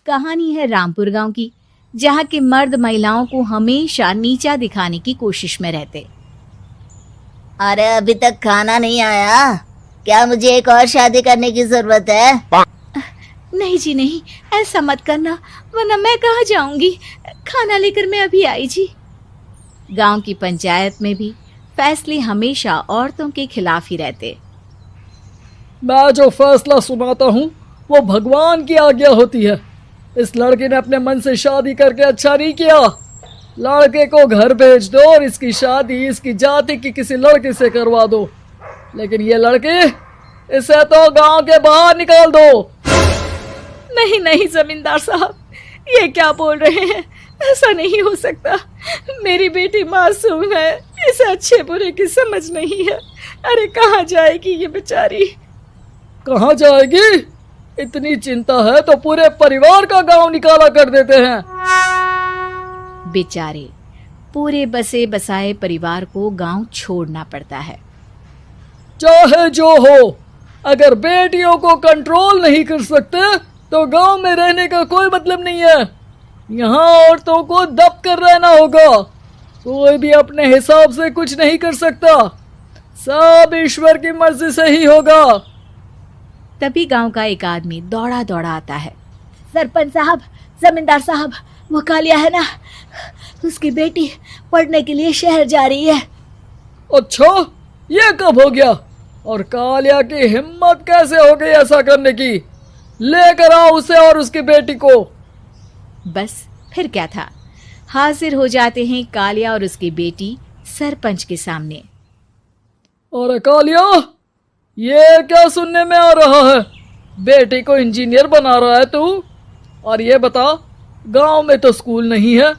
कहानी है रामपुर गांव की, जहां के मर्द महिलाओं को हमेशा नीचा दिखाने की कोशिश में रहते। अरे अभी तक खाना नहीं आया, क्या मुझे एक और शादी करने की जरूरत है? नहीं जी नहीं, ऐसा मत करना, वरना मैं कहाँ जाऊंगी। खाना लेकर मैं अभी आई जी। गांव की पंचायत में भी फैसले हमेशा औरतों के खिलाफ ही रहते। मैं जो फैसला सुनाता हूँ वो भगवान की आज्ञा होती है। इस लड़के ने अपने मन से शादी करके अच्छा नहीं किया। लड़के को घर भेज दो और इसकी शादी इसकी जाति की किसी लड़के से करवा दो, लेकिन ये लड़के, इसे तो गांव के बाहर निकाल दो। नहीं नहीं जमींदार साहब, ये क्या बोल रहे हैं? ऐसा नहीं हो सकता। मेरी बेटी मासूम है, इसे अच्छे बुरे की समझ नहीं है। अरे कहाँ जाएगी ये बेचारी? कहाँ जाएगी? इतनी चिंता है तो पूरे परिवार का गांव निकाला कर देते हैं। बेचारे पूरे बसे बसाए परिवार को गांव छोड़ना पड़ता है। चाहे जो हो, अगर बेटियों को कंट्रोल नहीं कर सकते तो गांव में रहने का कोई मतलब नहीं है। यहाँ औरतों को दब कर रहना होगा। कोई भी अपने हिसाब से कुछ नहीं कर सकता, सब ईश्वर की मर्जी से ही होगा। तभी गांव का एक आदमी दौड़ा दौड़ा आता है। सरपंच साहब, जमींदार साहब, वो कालिया है ना, उसकी बेटी पढ़ने के लिए शहर जा रही है। अच्छा, ये कब हो गया? और कालिया की हिम्मत कैसे हो गई ऐसा करने की? लेकर आओ उसे और उसकी बेटी को। बस फिर क्या था, हाजिर हो जाते हैं कालिया और उसकी बेटी सरपंच के सामने। अरे कालिया, ये क्या सुनने में आ रहा है? बेटी को इंजीनियर बना रहा है तू? और ये बता, गांव में तो स्कूल नहीं है,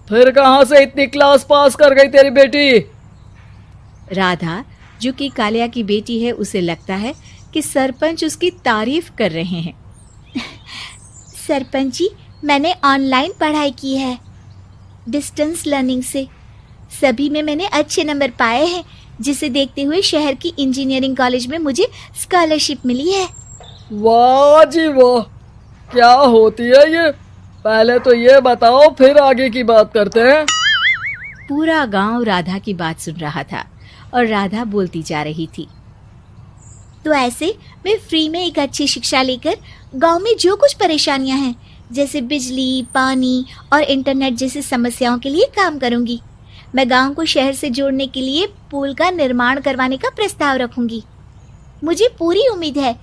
फिर कहां से इतनी क्लास पास कर गई तेरी बेटी? राधा, जो कि कालिया की बेटी है, उसे लगता है कि सरपंच उसकी तारीफ कर रहे हैं। सरपंच जी, मैंने ऑनलाइन पढ़ाई की है, डिस्टेंस लर्निंग से। सभी में मैंने अच्छे नंबर पाए हैं, जिसे देखते हुए शहर की इंजीनियरिंग कॉलेज में मुझे स्कॉलरशिप मिली है। वाह जी वाह, क्या होती है ये? पहले तो ये बताओ, फिर आगे की बात करते हैं। पूरा गांव राधा की बात सुन रहा था और राधा बोलती जा रही थी। तो ऐसे मैं फ्री में एक अच्छी शिक्षा लेकर गांव में जो कुछ परेशानियां हैं, जैसे बिजली, पानी और इंटरनेट जैसी समस्याओं के लिए काम करूंगी। मैं गांव को शहर से जोड़ने के लिए पुल का निर्माण करवाने का प्रस्ताव रखूंगी। मुझे पूरी उम्मीद है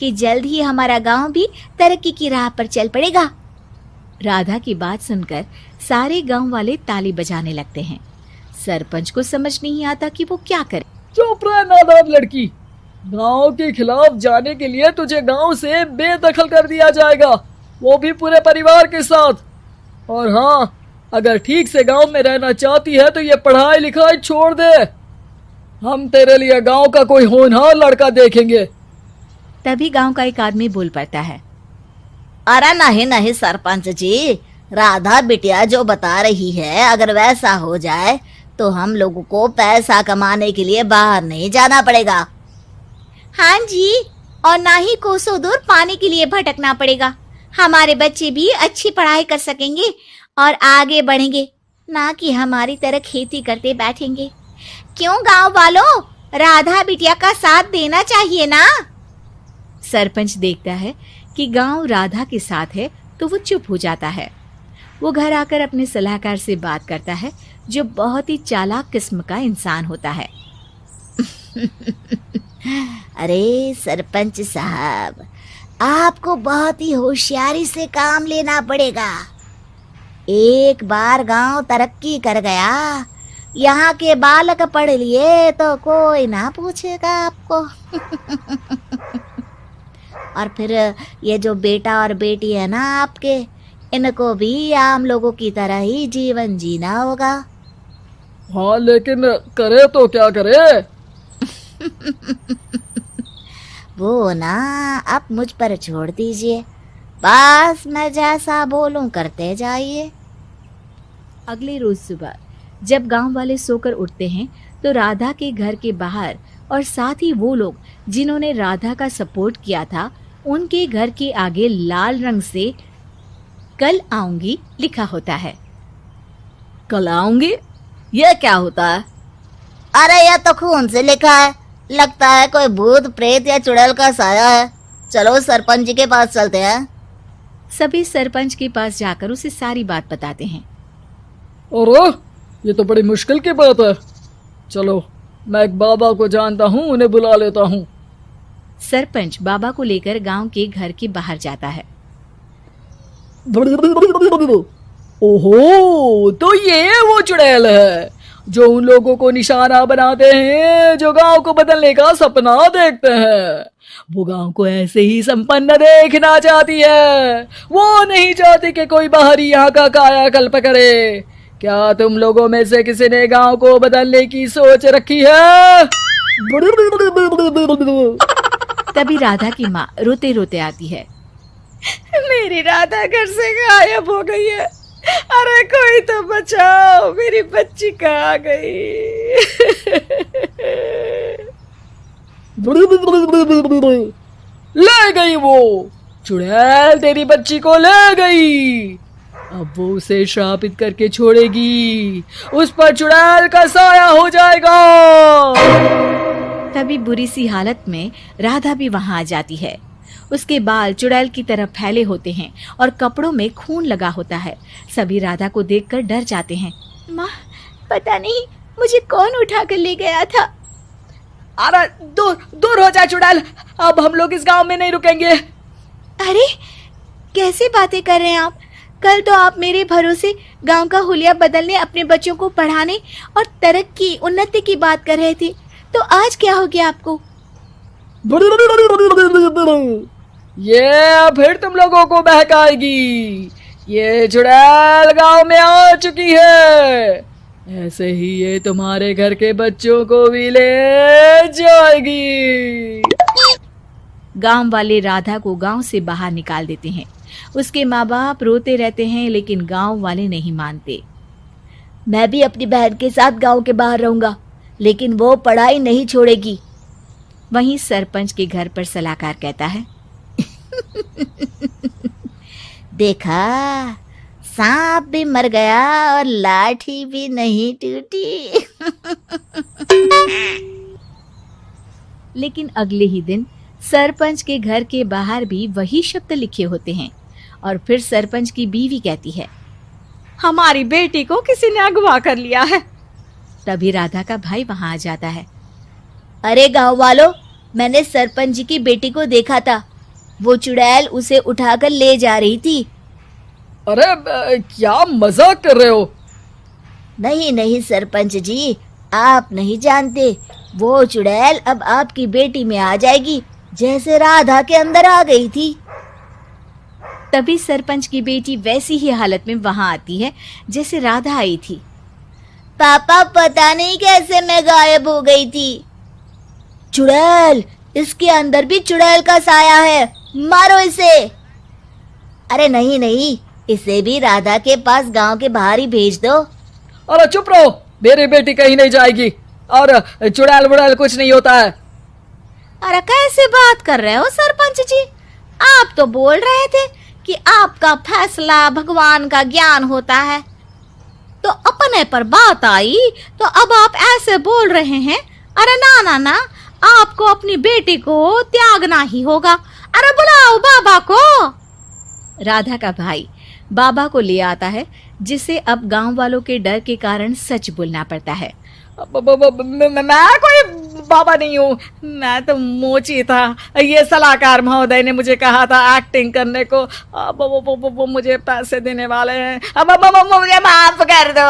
कि जल्द ही हमारा गांव भी तरक्की की राह पर चल पड़ेगा। राधा की बात सुनकर सारे गांव वाले ताली बजाने लगते हैं। सरपंच को समझ नहीं आता कि वो क्या करे। चुप रह नादान लड़की, गांव के खिलाफ जाने के लिए तुझे गांव से बेदखल कर दिया जाएगा, वो भी पूरे परिवार के साथ। और हाँ, अगर ठीक से गांव में रहना चाहती है तो ये पढ़ाई लिखाई छोड़ दे। हम तेरे लिए गांव का कोई होनहार लड़का देखेंगे। तभी गांव का एक आदमी बोल पड़ता है। अरे नहीं नहीं सरपंच जी, राधा बिटिया जो बता रही है, अगर वैसा हो जाए तो हम लोगों को पैसा कमाने के लिए बाहर नहीं जाना पड़ेगा। हाँ जी, और ना ही कोसों दूर पानी के लिए भटकना पड़ेगा। हमारे बच्चे भी अच्छी पढ़ाई कर सकेंगे और आगे बढ़ेंगे, ना कि हमारी तरह खेती करते बैठेंगे। क्यों गांव वालों, राधा बिटिया का साथ देना चाहिए ना। सरपंच देखता है कि गांव राधा के साथ है तो वो चुप हो जाता है। वो घर आकर अपने सलाहकार से बात करता है, जो बहुत ही चालाक किस्म का इंसान होता है। अरे सरपंच साहब, आपको बहुत ही होशियारी से काम लेना पड़ेगा। एक बार गांव तरक्की कर गया, यहाँ के बालक पढ़ लिए तो कोई ना पूछेगा आपको। और फिर ये जो बेटा और बेटी है ना आपके, इनको भी आम लोगों की तरह ही जीवन जीना होगा। हाँ, लेकिन करे तो क्या करे? वो ना आप मुझ पर छोड़ दीजिए, बस मैं जैसा बोलूं करते जाइए। अगले रोज सुबह जब गांव वाले सोकर उठते हैं तो राधा के घर के बाहर और साथ ही वो लोग जिन्होंने राधा का सपोर्ट किया था, उनके घर के आगे लाल रंग से कल आऊंगी लिखा होता है। कल आऊंगी, ये क्या होता है? अरे यह तो खून से लिखा है, लगता है कोई भूत प्रेत या चुड़ैल का साया है। चलो सरपंच जी के पास चलते हैं। सभी सरपंच के पास जाकर उसे सारी बात बताते हैं। अरे ये तो बड़ी मुश्किल की बात है। चलो मैं एक बाबा को जानता हूँ, उन्हें बुला लेता हूँ। सरपंच बाबा को लेकर गांव के घर के बाहर जाता है। ओहो, तो ये वो चुड़ैल है जो उन लोगों को निशाना बनाते हैं जो गांव को बदलने का सपना देखते हैं। वो गांव को ऐसे ही संपन्न देखना चाहती है, वो नहीं चाहती कि कोई बाहरी यहाँ का कायाकल्प करे। क्या तुम लोगों में से किसी ने गांव को बदलने की सोच रखी है? तभी राधा की माँ रोते रोते आती है। मेरी राधा घर से गायब हो गई है। अरे कोई तो बचाओ, मेरी बच्ची कहाँ गई? ले गई वो चुड़ैल, तेरी बच्ची को ले गई। अब वो उसे श्रापित करके छोड़ेगी, उस पर चुड़ैल का साया हो जाएगा। तभी बुरी सी हालत में राधा भी वहां आ जाती है। उसके बाल चुड़ैल की तरह फैले होते हैं और कपड़ों में खून लगा होता है। सभी राधा को देखकर डर जाते हैं। माँ, पता नहीं मुझे कौन उठा कर ले गया था। अरे दूर दूर हो जा चुड़ैल, अब हम लोग इस गांव में नहीं रुकेंगे। अरे कैसे बातें कर रहे हैं आप? कल तो आप मेरे भरोसे गांव का हुलिया बदलने, अपने बच्चों को पढ़ाने और तरक्की उन्नति की बात कर रहे थे, तो आज क्या हो गया आपको? ये फिर तुम लोगों को बहकाएगी। ये चुड़ैल गांव में आ चुकी है, ऐसे ही ये तुम्हारे घर के बच्चों को भी ले जाएगी। गांव वाले राधा को गांव से बाहर निकाल देते हैं। उसके माँ बाप रोते रहते हैं, लेकिन गांव वाले नहीं मानते। मैं भी अपनी बहन के साथ गांव के बाहर रहूंगा, लेकिन वो पढ़ाई नहीं छोड़ेगी। वहीं सरपंच के घर पर सलाहकार कहता है। देखा, सांप भी मर गया और लाठी भी नहीं टूटी। लेकिन अगले ही दिन सरपंच के घर के बाहर भी वही शब्द लिखे होते हैं। और फिर सरपंच की बीवी कहती है, हमारी बेटी को किसी ने अगवा कर लिया है। तभी राधा का भाई वहां आ जाता है। अरे गांव वालों, मैंने सरपंच जी की बेटी को देखा था। वो चुड़ैल उसे उठाकर ले जा रही थी। अरे क्या मजाक कर रहे हो? नहीं नहीं सरपंच जी, आप नहीं जानते। वो चुड़ैल अब आपकी बेटी में आ जाएगी, जैसे राधा के अंदर आ गई थी। तभी सरपंच की बेटी वैसी ही हालत में वहां आती है जैसे राधा आई थी। पापा, पता नहीं कैसे मैं गायब हो गई थी। चुड़ैल, इसके अंदर भी चुड़ैल का साया है, मारो इसे। अरे नहीं नहीं, इसे भी राधा के पास गांव के बाहर ही भेज दो। अरे चुप रहो, मेरी बेटी कहीं नहीं जाएगी और चुड़ैल बुड़ैल कुछ नहीं होता है। अरे कैसे बात कर रहे हो सरपंच जी? आप तो बोल रहे थे कि आपका फैसला भगवान का ज्ञान होता है, तो अपने पर बात आई तो अब आप ऐसे बोल रहे हैं। अरे ना ना ना, आपको अपनी बेटी को त्यागना ही होगा। अरे बुलाओ बाबा को। राधा का भाई बाबा को ले आता है, जिसे अब गांव वालों के डर के कारण सच बोलना पड़ता है। मैं कोई बाबा नहीं हूँ, मैं तो मोची था। ये सलाहकार महोदय ने मुझे कहा था एक्टिंग करने को। वो मुझे पैसे देने वाले हैं। अब मुझे माफ कर दो।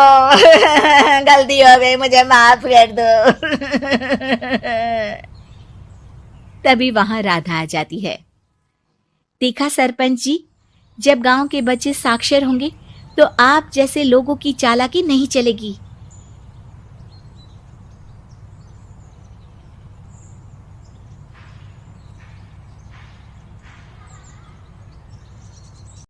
गलती हो गई, मुझे माफ कर दो। तभी वहां राधा आ जाती है। देखा सरपंच जी, जब गांव के बच्चे साक्षर होंगे तो आप जैसे लोगों की चालाकी नहीं चलेगी।